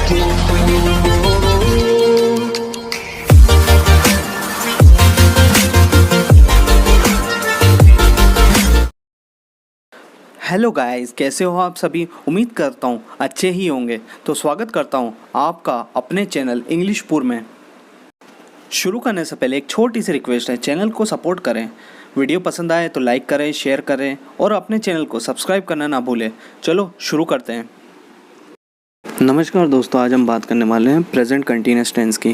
Hello guys, कैसे हो आप सभी। उम्मीद करता हूँ अच्छे ही होंगे। तो स्वागत करता हूँ आपका अपने चैनल इंग्लिशपुर में। शुरू करने से पहले एक छोटी सी रिक्वेस्ट है, चैनल को सपोर्ट करें। वीडियो पसंद आए तो लाइक करें, शेयर करें और अपने चैनल को सब्सक्राइब करना ना भूलें। चलो शुरू करते हैं। नमस्कार दोस्तों, आज हम बात करने वाले हैं प्रेजेंट कंटिन्यूअस टेंस की।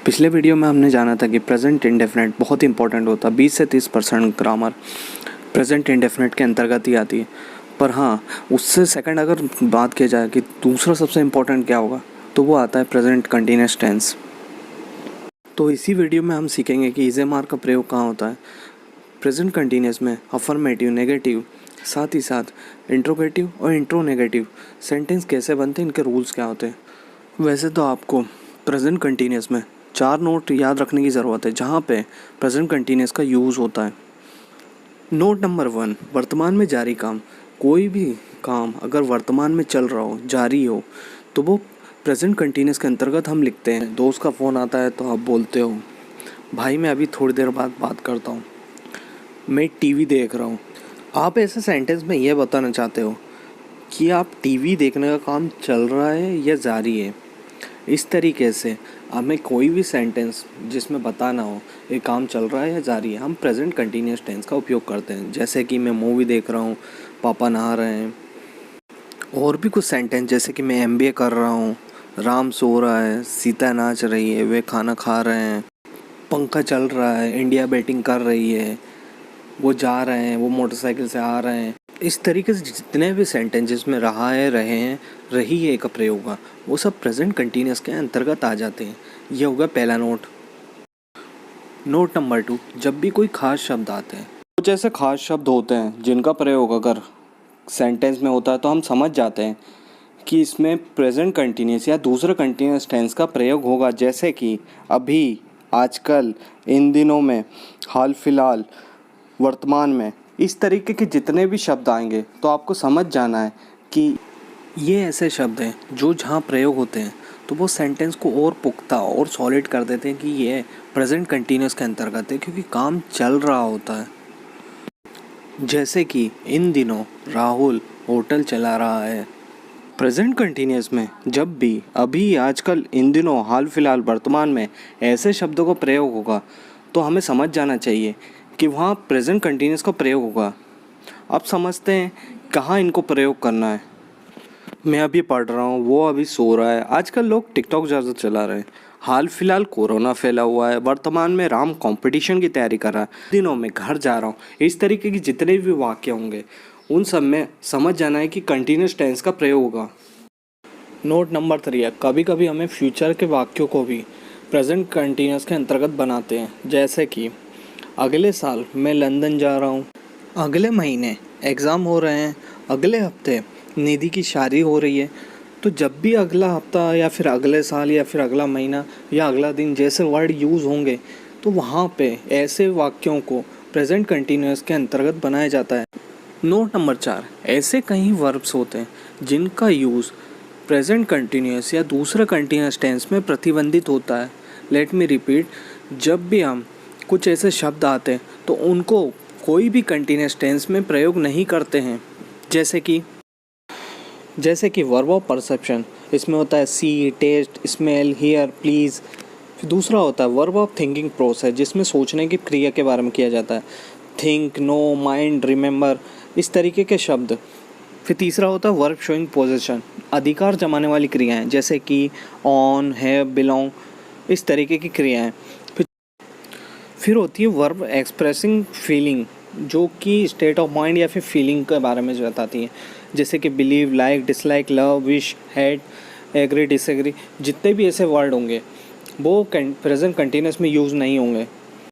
पिछले वीडियो में हमने जाना था कि प्रेजेंट इंडेफिनिट बहुत इंपॉर्टेंट होता है। 20 से 30% ग्रामर प्रेजेंट इंडेफिनिट के अंतर्गत ही आती है। पर हाँ, उससे सेकंड अगर बात किया जाए कि दूसरा सबसे इम्पोर्टेंट क्या होगा, तो वो आता है प्रेजेंट कंटिन्यूअस टेंस। तो इसी वीडियो में हम सीखेंगे कि इज मार्क का प्रयोग कहाँ होता है। प्रेजेंट कंटिन्यूअस में अफर्मेटिव, नेगेटिव, साथ ही साथ इंट्रोगेटिव और इंट्रोनेगेटिव सेंटेंस कैसे बनते हैं, इनके रूल्स क्या होते हैं। वैसे तो आपको प्रेजेंट कंटिन्यूअस में 4 नोट याद रखने की ज़रूरत है, जहाँ पे प्रेजेंट कंटिन्यूअस का यूज़ होता है। नोट नंबर 1, वर्तमान में जारी काम। कोई भी काम अगर वर्तमान में चल रहा हो, जारी हो, तो वो प्रेजेंट कंटिन्यूअस के अंतर्गत हम लिखते हैं। दोस्त का फ़ोन आता है तो आप बोलते हो, भाई मैं अभी थोड़ी देर बाद बात करता हूँ, मैं टीवी देख रहा हूँ। आप ऐसे सेंटेंस में ये बताना चाहते हो कि आप टीवी देखने का काम चल रहा है या जारी है। इस तरीके से हमें कोई भी सेंटेंस जिसमें बताना हो ये काम चल रहा है या जारी है, हम प्रेजेंट कंटिन्यूअस टेंस का उपयोग करते हैं। जैसे कि मैं मूवी देख रहा हूँ, पापा नहा रहे हैं। और भी कुछ सेंटेंस जैसे कि मैं एमबीए कर रहा हूँ, राम सो रहा है, सीता नाच रही है, वे खाना खा रहे हैं, पंखा चल रहा है, इंडिया बैटिंग कर रही है, वो जा रहे हैं, वो मोटरसाइकिल से आ रहे हैं। इस तरीके से जितने भी सेंटेंस जिसमें रहा है, रहे हैं, रही है का प्रयोग हुआ, वो सब प्रेजेंट कंटिन्यूअस के अंतर्गत आ जाते हैं। ये होगा पहला नोट। नोट नंबर 2, जब भी कोई खास शब्द आते हैं, कुछ ऐसे खास शब्द होते हैं जिनका प्रयोग अगर सेंटेंस में होता है तो हम समझ जाते हैं कि इसमें प्रेजेंट कंटिन्यूअस या दूसरा कंटिन्यूअस टेंस का प्रयोग होगा। जैसे कि अभी, आजकल, इन दिनों में, हाल फिलहाल, वर्तमान में। इस तरीके के जितने भी शब्द आएंगे तो आपको समझ जाना है कि ये ऐसे शब्द हैं जो जहाँ प्रयोग होते हैं तो वो सेंटेंस को और पुख्ता और सॉलिड कर देते हैं कि ये प्रेजेंट कंटिन्यूअस के अंतर्गत है, क्योंकि काम चल रहा होता है। जैसे कि इन दिनों राहुल होटल चला रहा है। प्रेजेंट कंटिन्यूअस में जब भी, अभी, आजकल, इन दिनों, हाल फिलहाल, वर्तमान में ऐसे शब्दों का प्रयोग होगा तो हमें समझ जाना चाहिए कि वहाँ प्रेजेंट कंटिन्यूअस का प्रयोग होगा। अब समझते हैं कहाँ इनको प्रयोग करना है। मैं अभी पढ़ रहा हूँ, वो अभी सो रहा है, आजकल लोग टिकटॉक ज़्यादा चला रहे हैं, हाल फिलहाल कोरोना फैला हुआ है, वर्तमान में राम कंपटीशन की तैयारी कर रहा है, दिनों में घर जा रहा हूँ। इस तरीके की जितने भी वाक्य होंगे उन सब में समझ जाना है कि कंटिन्यूअस टेंस का प्रयोग होगा। नोट नंबर 3 है, कभी कभी हमें फ्यूचर के वाक्यों को भी प्रेजेंट कंटिन्यूअस के अंतर्गत बनाते हैं। जैसे कि अगले साल मैं लंदन जा रहा हूँ, अगले महीने एग्ज़ाम हो रहे हैं, अगले हफ्ते निधि की शादी हो रही है। तो जब भी अगला हफ्ता या फिर अगले साल या फिर अगला महीना या अगला दिन जैसे वर्ड यूज़ होंगे तो वहाँ पे ऐसे वाक्यों को प्रेजेंट कंटिन्यूअस के अंतर्गत बनाया जाता है। नोट नंबर 4, ऐसे कई वर्ब्स होते हैं जिनका यूज़ प्रेजेंट कंटिन्यूअस या दूसरा कंटिन्यूअस टेंस में प्रतिबंधित होता है। लेट मी रिपीट, जब भी हम कुछ ऐसे शब्द आते हैं तो उनको कोई भी कंटिन्यूअस टेंस में प्रयोग नहीं करते हैं। जैसे कि वर्ब ऑफ परसेप्शन, इसमें होता है सी, टेस्ट, स्मेल, हियर, प्लीज़। फिर दूसरा होता है वर्ब ऑफ थिंकिंग प्रोसेस, जिसमें सोचने की क्रिया के बारे में किया जाता है, थिंक, नो, माइंड, रिमेंबर, इस तरीके के शब्द। फिर तीसरा होता है वर्ब शोइंग पोजीशन, अधिकार जमाने वाली क्रियाएं, जैसे कि ऑन, हैव, बिलोंग, इस तरीके की क्रियाएं। फिर होती है वर्ब एक्सप्रेसिंग फीलिंग, जो कि स्टेट ऑफ माइंड या फिर फीलिंग के बारे में बताती है, जैसे कि believe, like, dislike, love, wish, hate, agree, disagree. जितने भी ऐसे वर्ड होंगे वो प्रेजेंट कंटिन्यूअस में यूज़ नहीं होंगे।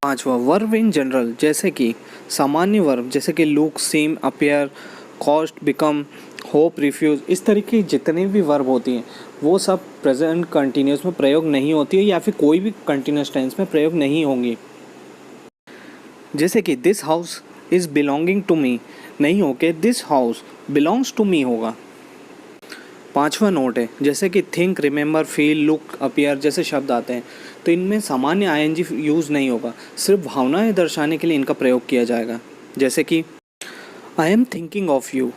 5वां वर्ब इन जनरल, जैसे कि सामान्य वर्ब, जैसे कि look, seem, appear, cost, become, hope, refuse, इस तरीके की जितनी भी वर्ब होती हैं वो सब प्रेजेंट कंटिन्यूअस में प्रयोग नहीं होती है या फिर कोई भी कंटिन्यूअस टेंस में प्रयोग नहीं होंगी। जैसे कि this house is belonging to me नहीं होके this house belongs to me होगा। पांचवा नोट है, जैसे कि think, remember, feel, look, appear जैसे शब्द आते हैं तो इनमें सामान्य आईएनजी यूज़ नहीं होगा, सिर्फ भावनाएं दर्शाने के लिए इनका प्रयोग किया जाएगा। जैसे कि I am thinking of you,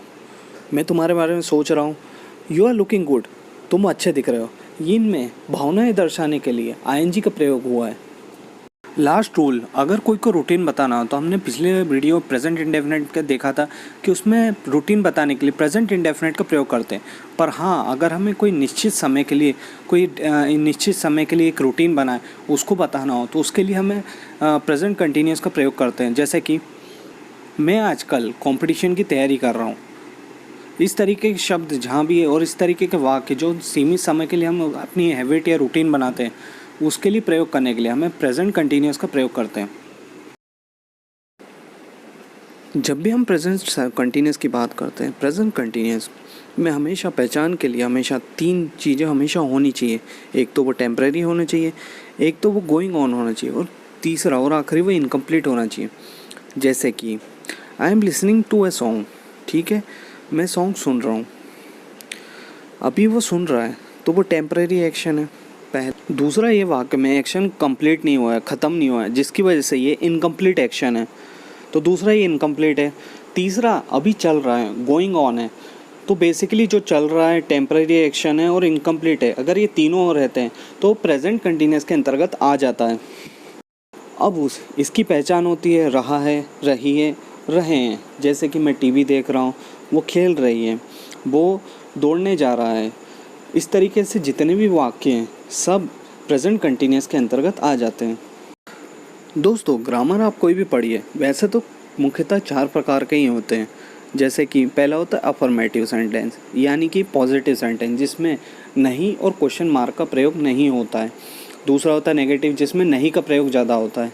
मैं तुम्हारे बारे में सोच रहा हूँ। यू आर लुकिंग गुड, तुम अच्छे दिख रहे हो। इनमें भावनाएं दर्शाने के लिए आईएनजी का प्रयोग हुआ है। लास्ट रूल, अगर कोई को रूटीन बताना हो तो हमने पिछले वीडियो प्रेजेंट इंडेफिनिट का देखा था कि उसमें रूटीन बताने के लिए प्रेजेंट इंडेफिनिट का प्रयोग करते हैं। पर हाँ, अगर हमें कोई निश्चित समय के लिए एक रूटीन बनाए, उसको बताना हो तो उसके लिए हमें प्रेजेंट कंटिन्यूस का प्रयोग करते हैं। जैसे कि मैं आजकल कंपटीशन की तैयारी कर रहा हूँ। इस तरीके के शब्द जहाँ भी है और इस तरीके के वाक्य जो सीमित समय के लिए हम अपनी हैबिट या रूटीन बनाते हैं, उसके लिए प्रयोग करने के लिए हमें प्रेजेंट कंटिन्यूस का प्रयोग करते हैं। जब भी हम प्रेजेंट कंटिन्यूस की बात करते हैं, प्रेजेंट कंटिन्यूस में हमेशा पहचान के लिए हमेशा 3 चीज़ें हमेशा होनी चाहिए। एक तो वो टेम्परेरी होना चाहिए, एक तो वो गोइंग ऑन होना चाहिए, और तीसरा और आखिरी वो इनकम्प्लीट होना चाहिए। जैसे कि I am listening to a song, ठीक है, मैं सॉन्ग सुन रहा हूँ, अभी वो सुन रहा है तो वो टेम्परेरी एक्शन है। दूसरा, ये वाक्य में एक्शन कंप्लीट नहीं हुआ है, ख़त्म नहीं हुआ है, जिसकी वजह से ये इनकम्प्लीट एक्शन है, तो दूसरा ये इनकम्प्लीट है। तीसरा अभी चल रहा है, गोइंग ऑन है, तो बेसिकली जो चल रहा है टेम्परेरी एक्शन है और इनकम्प्लीट है। अगर ये तीनों रहते हैं तो प्रेजेंट कंटिन्यूस के अंतर्गत आ जाता है। अब इसकी पहचान होती है रहा है, रही है, रहे हैं। जैसे कि मैं टीवी देख रहा हूँ, वो खेल रही है, वो दौड़ने जा रहा है। इस तरीके से जितने भी वाक्य हैं सब प्रेजेंट कंटिन्यूस के अंतर्गत आ जाते हैं। दोस्तों, ग्रामर आप कोई भी पढ़िए, वैसे तो मुख्यतः 4 प्रकार के ही होते हैं। जैसे कि पहला होता है अफर्मेटिव सेंटेंस, यानी कि पॉजिटिव सेंटेंस, जिसमें नहीं और क्वेश्चन मार्क का प्रयोग नहीं होता है। दूसरा होता है नेगेटिव, जिसमें नहीं का प्रयोग ज़्यादा होता है।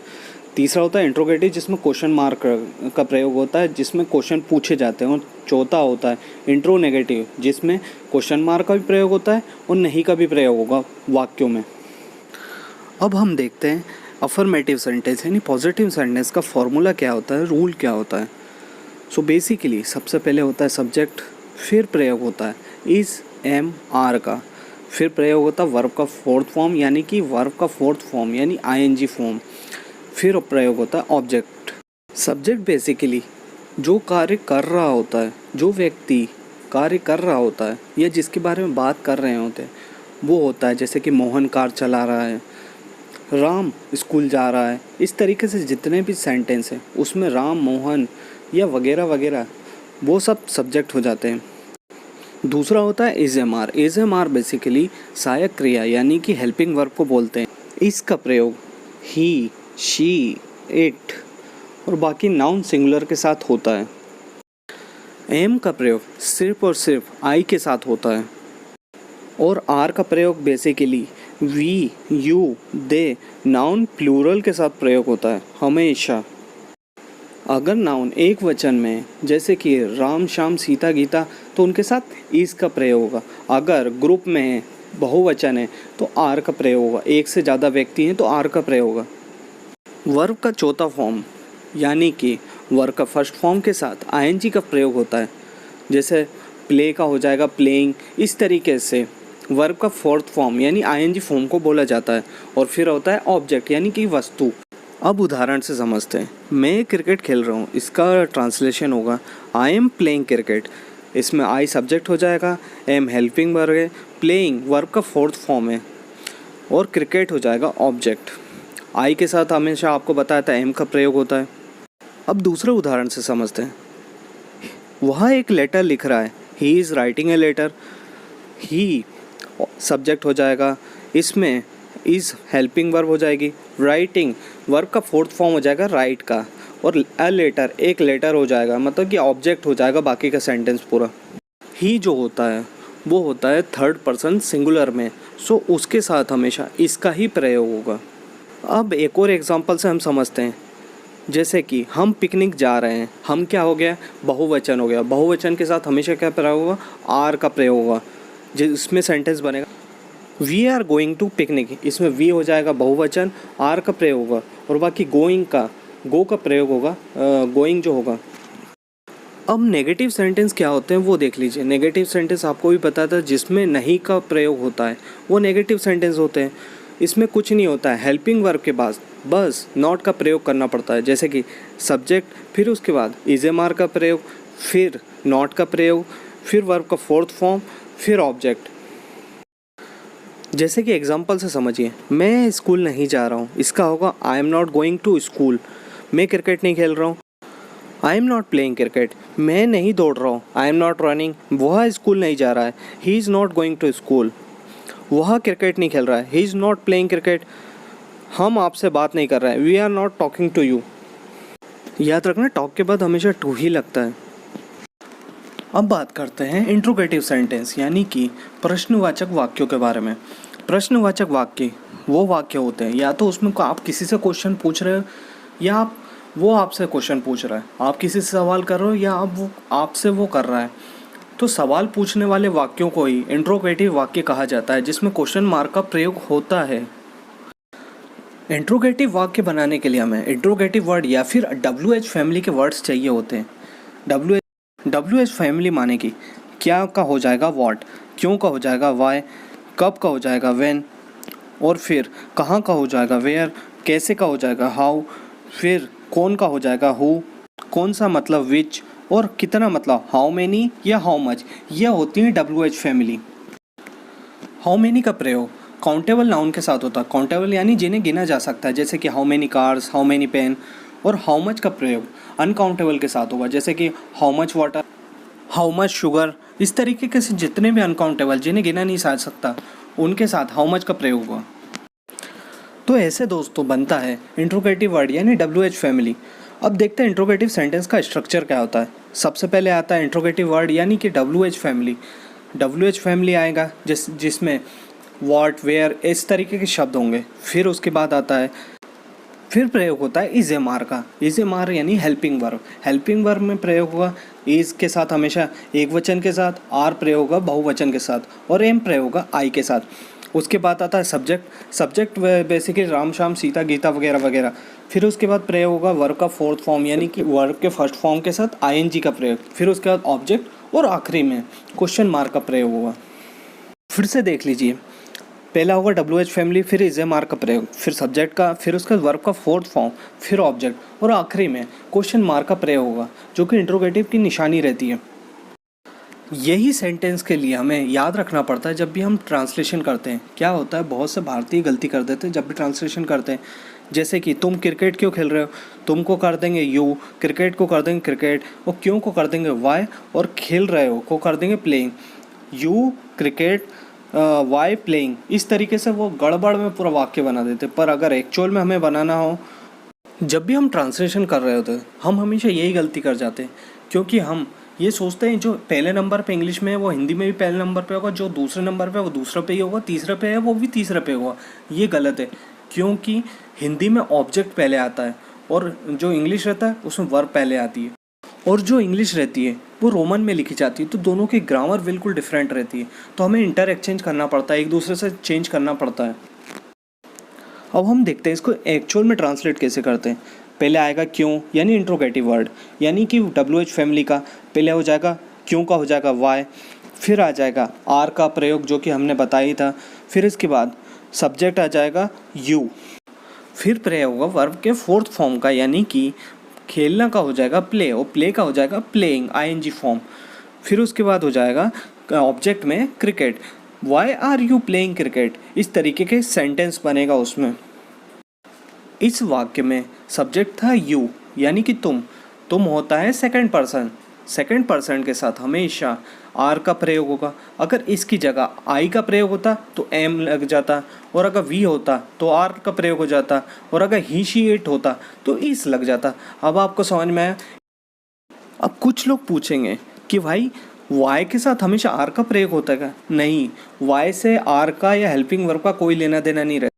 तीसरा होता है इंट्रोगेटिव, जिसमें क्वेश्चन मार्क का प्रयोग होता है, जिसमें क्वेश्चन पूछे जाते हैं। और चौथा होता है इंट्रोनेगेटिव, जिसमें क्वेश्चन मार्क का भी प्रयोग होता है और नहीं का भी प्रयोग होगा वाक्यों में। अब हम देखते हैं अफर्मेटिव सेंटेंस यानी पॉजिटिव सेंटेंस का फॉर्मूला क्या होता है, रूल क्या होता है। सो बेसिकली सबसे पहले होता है सब्जेक्ट, फिर प्रयोग होता है इज, एम, आर का, फिर प्रयोग होता है वर्ब का फोर्थ फॉर्म यानी आईएनजी फॉर्म, फिर प्रयोग होता है ऑब्जेक्ट। सब्जेक्ट बेसिकली जो कार्य कर रहा होता है, जो व्यक्ति कार्य कर रहा होता है या जिसके बारे में बात कर रहे होते हैं वो होता है। जैसे कि मोहन कार चला रहा है, राम स्कूल जा रहा है। इस तरीके से जितने भी सेंटेंस हैं उसमें राम, मोहन या वगैरह वगैरह वो सब सब्जेक्ट हो जाते हैं। दूसरा होता है is am are. Is am are basically सहायक क्रिया यानी कि हेल्पिंग वर्ब को बोलते हैं। इसका प्रयोग ही, शी, इट और बाकी नाउन सिंगुलर के साथ होता है। एम का प्रयोग सिर्फ और सिर्फ आई के साथ होता है। और आर का प्रयोग basically we, you, they noun plural के साथ प्रयोग होता है हमेशा। अगर नाउन एक वचन में जैसे कि राम, श्याम, सीता, गीता, तो उनके साथ इस का प्रयोग होगा। अगर ग्रुप में बहुवचन है तो आर का प्रयोग होगा। एक से ज़्यादा व्यक्ति हैं तो आर का प्रयोग होगा। वर्ब का चौथा फॉर्म यानी कि वर्ब का फर्स्ट फॉर्म के साथ आईएनजी का प्रयोग होता है। जैसे प्ले का हो जाएगा प्लेइंग। इस तरीके से वर्ब का फोर्थ फॉर्म यानी आईएनजी फॉर्म को बोला जाता है। और फिर होता है ऑब्जेक्ट यानी कि वस्तु। अब उदाहरण से समझते हैं। मैं क्रिकेट खेल रहा हूँ, इसका ट्रांसलेशन होगा आई एम प्लेइंग क्रिकेट। इसमें आई सब्जेक्ट हो जाएगा, एम हेल्पिंग वर्ब है, प्लेइंग वर्ब का फोर्थ फॉर्म है और क्रिकेट हो जाएगा ऑब्जेक्ट। आई के साथ हमेशा आपको बताया था एम का प्रयोग होता है। अब दूसरे उदाहरण से समझते हैं। वह एक लेटर लिख रहा है, he is writing a letter. He subject हो जाएगा, इसमें इज़ हेल्पिंग वर्ब हो जाएगी, राइटिंग वर्ब का फोर्थ फॉर्म हो जाएगा राइट का, और अ लेटर एक लेटर हो जाएगा, मतलब कि ऑब्जेक्ट हो जाएगा बाकी का सेंटेंस पूरा। ही जो होता है वो होता है थर्ड पर्सन सिंगुलर में, सो उसके साथ हमेशा इसका ही प्रयोग होगा। अब एक और एग्जांपल से हम समझते हैं। जैसे कि हम पिकनिक जा रहे हैं, हम क्या हो गया, बहुवचन हो गया। बहुवचन के साथ हमेशा क्या प्रयोग होगा, आर का प्रयोग होगा, जिसमें सेंटेंस बनेगा we are going to picnic. इसमें वी हो जाएगा बहुवचन, आर का प्रयोग होगा और बाकी गोइंग का गो का प्रयोग होगा, गोइंग जो होगा। अब नेगेटिव सेंटेंस क्या होते हैं वो देख लीजिए। नेगेटिव सेंटेंस आपको भी पता था, जिसमें नहीं का प्रयोग होता है वो नेगेटिव सेंटेंस होते हैं। इसमें कुछ नहीं होता है, हेल्पिंग वर्ब के बाद बस नॉट का प्रयोग करना पड़ता है, जैसे कि सब्जेक्ट, फिर उसके बाद इज एम आर का प्रयोग, फिर नॉट का प्रयोग, फिर वर्ब का फोर्थ फॉर्म, फिर ऑब्जेक्ट। जैसे कि एग्जांपल से समझिए, मैं स्कूल नहीं जा रहा हूँ, इसका होगा I am not going to school. मैं क्रिकेट नहीं खेल रहा हूँ, I am not playing cricket. मैं नहीं दौड़ रहा हूँ, आई एम नॉट रनिंग। वह स्कूल नहीं जा रहा है, he is not going to school. वह क्रिकेट नहीं खेल रहा है, he is not playing cricket. हम आपसे बात नहीं कर रहे हैं, we are not talking to you. याद रखना, टॉक के बाद हमेशा टू ही लगता है। अब बात करते हैं इंट्रोगेटिव सेंटेंस यानी कि प्रश्नवाचक वाक्यों के बारे में। प्रश्नवाचक वाक्य वो वाक्य होते हैं, या तो उसमें आप किसी से क्वेश्चन पूछ रहे हो, या वो आपसे क्वेश्चन पूछ रहा है। आप किसी से सवाल कर रहे हो, या आप वो आपसे वो कर रहा है। तो सवाल पूछने वाले वाक्यों को ही इंट्रोगेटिव वाक्य कहा जाता है, जिसमें क्वेश्चन मार्क का प्रयोग होता है। इंट्रोगेटिव वाक्य बनाने के लिए हमें इंट्रोगेटिव वर्ड या फिर WH फैमिली के वर्ड्स चाहिए होते हैं। WH फैमिली माने कि क्या का हो जाएगा व्हाट, क्यों का हो जाएगा व्हाई, कब का हो जाएगा व्हेन, और फिर कहाँ का हो जाएगा वेयर, कैसे का हो जाएगा हाउ, फिर कौन का हो जाएगा हु, कौन सा मतलब विच, और कितना मतलब हाउ मेनी या हाउ मच। यह होती है WH फैमिली। हाउ मेनी का प्रयोग काउंटेबल नाउन के साथ होता है। काउंटेबल यानी जिन्हें गिना जा सकता है, जैसे कि how many cars, how many pen. और हाउ मच का प्रयोग अनकाउंटेबल के साथ होगा, जैसे कि how much water, how much sugar. इस तरीके के से जितने भी अनकाउंटेबल जिन्हें गिना नहीं जा सकता, उनके साथ हाउ मच का प्रयोग हुआ। तो ऐसे दोस्तों बनता है इंट्रोगेटिव वर्ड यानी WH फैमिली। अब देखते हैं इंट्रोगेटिव सेंटेंस का स्ट्रक्चर क्या होता है। सबसे पहले आता है इंट्रोगेटिव वर्ड यानी कि WH फैमिली। WH फैमिली आएगा जिसमें व्हाट, वेयर, इस तरीके के शब्द होंगे। फिर उसके बाद आता है, फिर प्रयोग होता है इज एम आर का। इज एम आर यानी हेल्पिंग वर्ब। हेल्पिंग वर्ब में प्रयोग होगा इज के साथ हमेशा एक वचन के साथ, आर प्रयोग होगा बहुवचन के साथ, और एम प्रयोग होगा आई के साथ। उसके बाद आता है subject. Subject basically Ram Shyam Sita Gita वगैरह वगैरह। फिर उसके बाद प्रयोग होगा वर्ब का फोर्थ फॉर्म यानी कि वर्ब के फर्स्ट फॉर्म के साथ ING का प्रयोग। फिर उसके बाद ऑब्जेक्ट, और आखिरी में क्वेश्चन मार्क का प्रयोग होगा। फिर से देख लीजिए, पहला होगा WH फैमिली, फिर इज एम आर का प्रयोग, फिर सब्जेक्ट का, फिर उसका वर्ब का फोर्थ फॉर्म, फिर ऑब्जेक्ट, और आखिरी में क्वेश्चन मार्क का प्रयोग होगा, जो कि इंट्रोगेटिव की निशानी रहती है। यही सेंटेंस के लिए हमें याद रखना पड़ता है जब भी हम ट्रांसलेशन करते हैं। क्या होता है, बहुत से भारतीय गलती कर देते हैं जब भी ट्रांसलेशन करते हैं। जैसे कि तुम क्रिकेट क्यों खेल रहे हो, तुम को कर देंगे यू, क्रिकेट को कर देंगे क्रिकेट, और क्यों को कर देंगे वाई, और खेल रहे हो को कर देंगे playing. You cricket why playing, इस तरीके से वो गड़बड़ में पूरा वाक्य बना देते। पर अगर एक्चुअल में हमें बनाना हो, जब भी हम ट्रांसलेशन कर रहे होते हैं, हम हमेशा यही गलती कर जाते हैं, क्योंकि हम ये सोचते हैं जो पहले नंबर पे इंग्लिश में है वो हिंदी में भी पहले नंबर पे होगा, जो दूसरे नंबर पे है वो दूसरे पे ही होगा, तीसरे पे है वो भी तीसरे पे होगा। ये गलत है, क्योंकि हिंदी में ऑब्जेक्ट पहले आता है, और जो इंग्लिश रहता है उसमें वर्ब पहले आती है, और जो इंग्लिश रहती है वो रोमन में लिखी जाती है। तो दोनों की ग्रामर बिल्कुल डिफरेंट रहती है, तो हमें इंटर एक्सचेंज करना पड़ता है, एक दूसरे से चेंज करना पड़ता है। अब हम देखते हैं इसको एक्चुअल में ट्रांसलेट कैसे करते हैं। पहले आएगा क्यों यानी इंट्रोगेटिव वर्ड, यानी कि WH फैमिली का पहले हो जाएगा क्यों का हो जाएगा वाई, फिर आ जाएगा आर का प्रयोग जो कि हमने बताया ही था, फिर इसके बाद सब्जेक्ट आ जाएगा यू, फिर प्रयोग होगा वर्ब के फोर्थ फॉर्म का यानी कि खेलना का हो जाएगा प्ले, और प्ले का हो जाएगा प्लेइंग ING फॉर्म, फिर उसके बाद हो जाएगा ऑब्जेक्ट में cricket, why are you playing cricket. इस तरीके के सेंटेंस बनेगा उसमें। इस वाक्य में सब्जेक्ट था यू यानी कि तुम होता है सेकंड पर्सन के साथ हमेशा आर का प्रयोग होगा। अगर इसकी जगह आई का प्रयोग होता तो एम लग जाता, और अगर वी होता तो आर का प्रयोग हो जाता, और अगर ही शी इट होता तो इस लग जाता। अब आपको समझ में आया। अब कुछ लोग पूछेंगे कि भाई वाई के साथ हमेशा आर का प्रयोग होता है क्या? नहीं, वाई से आर का या हेल्पिंग वर्ब का कोई लेना देना नहीं रहता।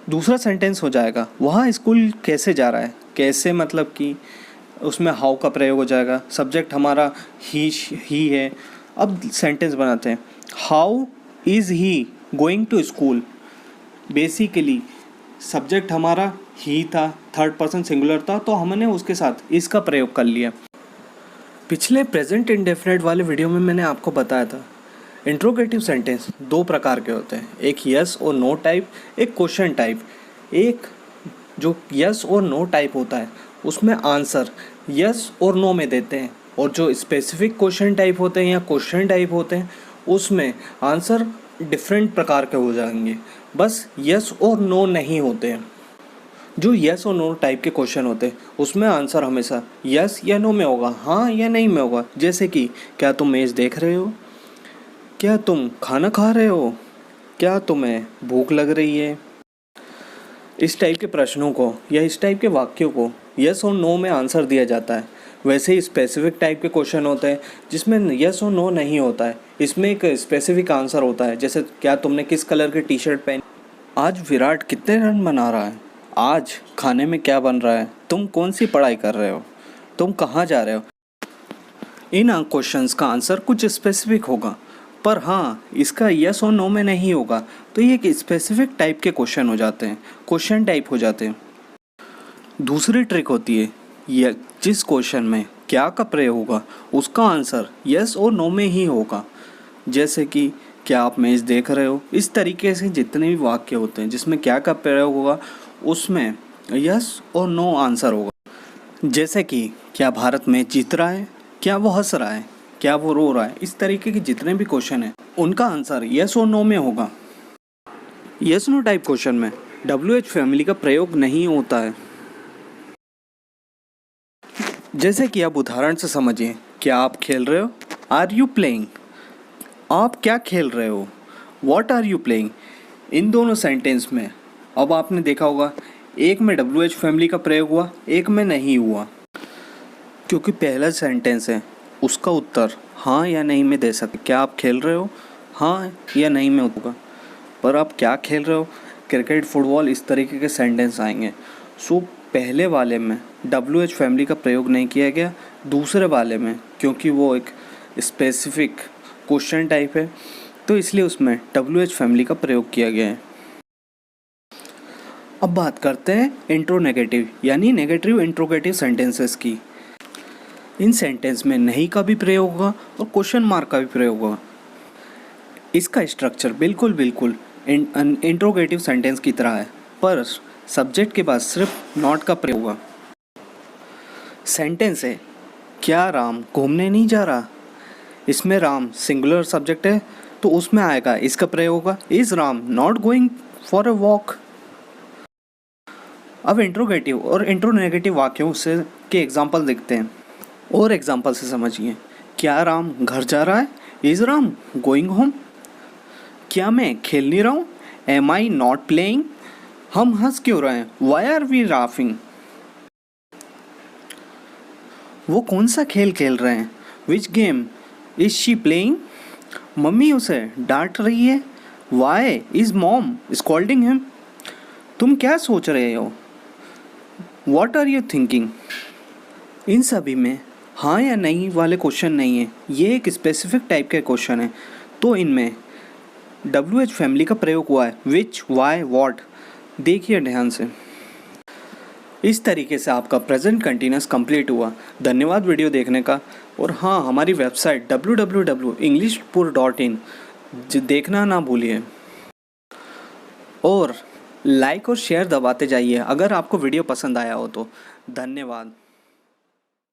दूसरा सेंटेंस हो जाएगा वह स्कूल कैसे जा रहा है। कैसे मतलब कि उसमें हाउ का प्रयोग हो जाएगा, सब्जेक्ट हमारा ही है। अब सेंटेंस बनाते हैं, how is he going to school. Basically subject हमारा ही था, थर्ड पर्सन सिंगुलर था, तो हमने उसके साथ इसका प्रयोग कर लिया। पिछले प्रेजेंट इंडेफिनिट वाले वीडियो में मैंने आपको बताया था इंट्रोगेटिव सेंटेंस दो प्रकार के होते हैं, एक यस और नो टाइप, एक क्वेश्चन टाइप। एक जो यस और नो टाइप होता है उसमें आंसर यस और नो में देते हैं, और जो स्पेसिफिक क्वेश्चन टाइप होते हैं या क्वेश्चन टाइप होते हैं उसमें आंसर डिफरेंट प्रकार के हो जाएंगे, बस यस और नो नहीं होते हैं। जो यस और नो टाइप के क्वेश्चन होते हैं उसमें आंसर हमेशा यस या नो में होगा, हाँ या नहीं में होगा। जैसे कि क्या तुम मेज़ देख रहे हो, क्या तुम खाना खा रहे हो, क्या तुम्हें भूख लग रही है। इस टाइप के प्रश्नों को या इस टाइप के वाक्यों को यस और नो में आंसर दिया जाता है। वैसे ही स्पेसिफिक टाइप के क्वेश्चन होते हैं जिसमें यस और नो नहीं होता है, इसमें एक स्पेसिफिक आंसर होता है। जैसे क्या तुमने किस कलर की टी शर्ट पहनी, आज विराट कितने रन बना रहा है, आज खाने में क्या बन रहा है, तुम कौन सी पढ़ाई कर रहे हो, तुम कहाँ जा रहे हो। इन क्वेश्चंस का आंसर कुछ स्पेसिफिक होगा, पर हाँ इसका यस और नो में नहीं होगा, तो ये एक स्पेसिफिक टाइप के क्वेश्चन हो जाते हैं, क्वेश्चन टाइप हो जाते हैं। दूसरी ट्रिक होती है ये जिस क्वेश्चन में क्या का प्रयोग होगा उसका आंसर यस और नो में ही होगा। जैसे कि क्या आप मेज़ देख रहे हो, इस तरीके से जितने भी वाक्य होते हैं जिसमें क्या का प्रयोग होगा उसमें यस और नो आंसर होगा। जैसे कि क्या भारत मैच जीत रहा है, क्या वो हंस रहा है, क्या वो रो रहा है, इस तरीके के जितने भी क्वेश्चन हैं उनका आंसर यस और नो में होगा। यस नो टाइप क्वेश्चन में WH फैमिली का प्रयोग नहीं होता है। जैसे कि आप उदाहरण से समझिए, क्या आप खेल रहे हो, आर यू प्लेइंग, आप क्या खेल रहे हो, व्हाट आर यू प्लेइंग। इन दोनों सेंटेंस में अब आपने देखा होगा एक में WH फैमिली का प्रयोग हुआ, एक में नहीं हुआ, क्योंकि पहला सेंटेंस है उसका उत्तर हाँ या नहीं में दे सकते। क्या आप खेल रहे हो, हाँ या नहीं में होगा, पर आप क्या खेल रहे हो, क्रिकेट, फुटबॉल, इस तरीके के सेंटेंस आएंगे। सो पहले वाले में WH फैमिली का प्रयोग नहीं किया गया, दूसरे वाले में क्योंकि वो एक स्पेसिफिक क्वेश्चन टाइप है तो इसलिए उसमें WH फैमिली का प्रयोग किया गया है। अब बात करते हैं इंट्रोनेगेटिव यानी नेगेटिव इंट्रोगेटिव सेंटेंसेस की। इन सेंटेंस में नहीं का भी प्रयोग होगा और क्वेश्चन मार्क का भी प्रयोग होगा। इसका स्ट्रक्चर बिल्कुल इंट्रोगेटिव सेंटेंस की तरह है, पर सब्जेक्ट के बाद सिर्फ नॉट का प्रयोग होगा। सेंटेंस है क्या राम घूमने नहीं जा रहा, इसमें राम सिंगुलर सब्जेक्ट है तो उसमें आएगा इसका प्रयोग होगा is Ram not going for a walk. अब इंट्रोगेटिव और इंट्रोनेगेटिव वाक्यों से के एग्जाम्पल देखते हैं और एग्जाम्पल से समझिए। क्या राम घर जा रहा है, इज राम गोइंग होम। क्या मैं खेल नहीं रहा हूँ, एम आई नॉट प्लेइंग। हम हंस क्यों रहे हैं, वाई आर वी लाफिंग। वो कौन सा खेल खेल रहे हैं, which game is she playing. Mummy उसे डांट रही है, why is mom scolding him. तुम क्या सोच रहे हो, वॉट आर यू थिंकिंग। इन सभी में हाँ या नहीं वाले क्वेश्चन नहीं है, ये एक स्पेसिफिक टाइप के क्वेश्चन है, तो इनमें WH फैमिली का प्रयोग हुआ है, विच, वाई, वॉट। देखिए ध्यान से। इस तरीके से आपका प्रेजेंट कंटिन्यूस कंप्लीट हुआ। धन्यवाद वीडियो देखने का। और हाँ, हमारी वेबसाइट www.englishpur.in देखना ना भूलिए और लाइक और शेयर दबाते जाइए अगर आपको वीडियो पसंद आया हो तो। धन्यवाद।